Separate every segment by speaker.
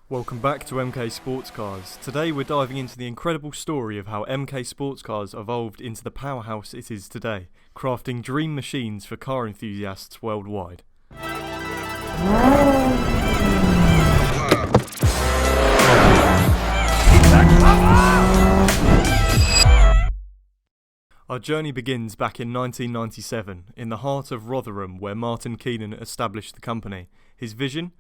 Speaker 1: Welcome back to MK Sportscars. Today we're diving into the incredible story of how MK Sportscars evolved into the powerhouse it is today, crafting dream machines for car enthusiasts worldwide. Our journey begins back in 1997, in the heart of Rotherham, where Martin Keenan established the company. His vision?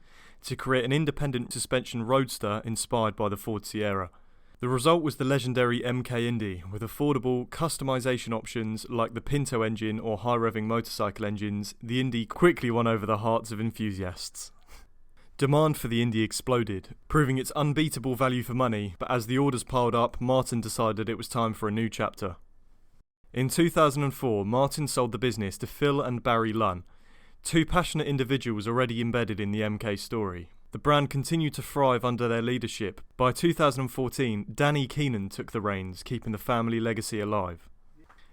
Speaker 1: To create an independent suspension roadster inspired by the Ford Sierra. The result was the legendary MK Indy, with affordable customization options like the Pinto engine or high-revving motorcycle engines. The Indy quickly won over the hearts of enthusiasts. Demand for the Indy exploded, proving its unbeatable value for money, but as the orders piled up, Martin decided it was time for a new chapter. In 2004, Martin sold the business to Phil and Barry Lunn, two passionate individuals already embedded in the MK story. The brand continued to thrive under their leadership. By 2014, Danny Keenan took the reins, keeping the family legacy alive.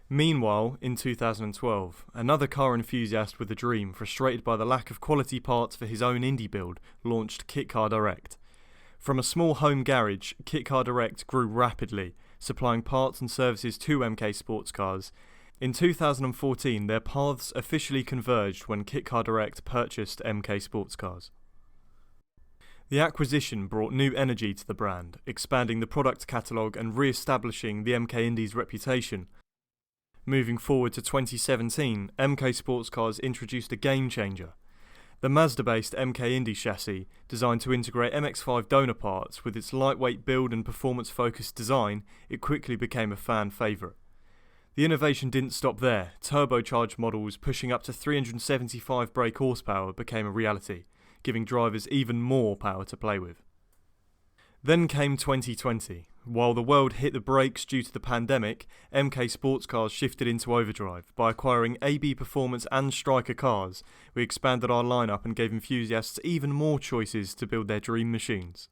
Speaker 1: Meanwhile, in 2012, another car enthusiast with a dream, frustrated by the lack of quality parts for his own Indy build, launched Kit Car Direct. From a small home garage, Kit Car Direct grew rapidly, supplying parts and services to MK Sportscars. In 2014, their paths officially converged when Kit Car Direct purchased MK Sportscars. The acquisition brought new energy to the brand, expanding the product catalogue and re-establishing the MK Indy's reputation. Moving forward to 2017, MK Sportscars introduced a game changer. The Mazda-based MK Indy chassis, designed to integrate MX-5 donor parts with its lightweight build and performance-focused design, it quickly became a fan favourite. The innovation didn't stop there. Turbocharged models pushing up to 375 brake horsepower became a reality, giving drivers even more power to play with. Then came 2020. While the world hit the brakes due to the pandemic, MK Sportscars shifted into overdrive. By acquiring AB Performance and Striker cars, we expanded our lineup and gave enthusiasts even more choices to build their dream machines.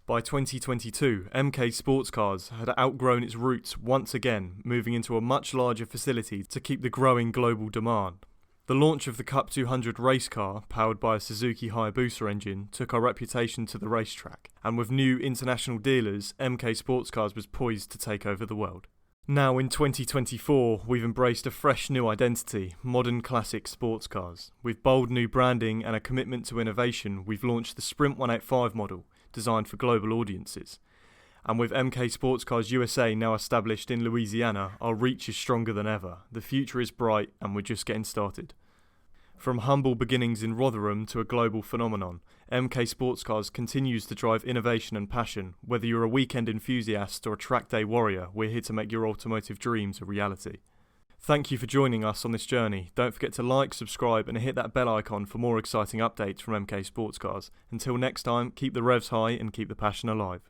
Speaker 1: By 2022, MK Sportscars had outgrown its roots once again, moving into a much larger facility to keep the growing global demand. The launch of the Cup 200 race car, powered by a Suzuki Hayabusa engine, took our reputation to the racetrack, and with new international dealers, MK Sportscars was poised to take over the world. Now in 2024, we've embraced a fresh new identity, modern classic sports cars. With bold new branding and a commitment to innovation, we've launched the Sprint 185 model, designed for global audiences. And with MK Sportscars USA now established in Louisiana, our reach is stronger than ever. The future is bright and we're just getting started. From humble beginnings in Rotherham to a global phenomenon, MK Sportscars continues to drive innovation and passion. Whether you're a weekend enthusiast or a track day warrior, we're here to make your automotive dreams a reality. Thank you for joining us on this journey. Don't forget to like, subscribe and hit that bell icon for more exciting updates from MK Sportscars. Until next time, keep the revs high and keep the passion alive.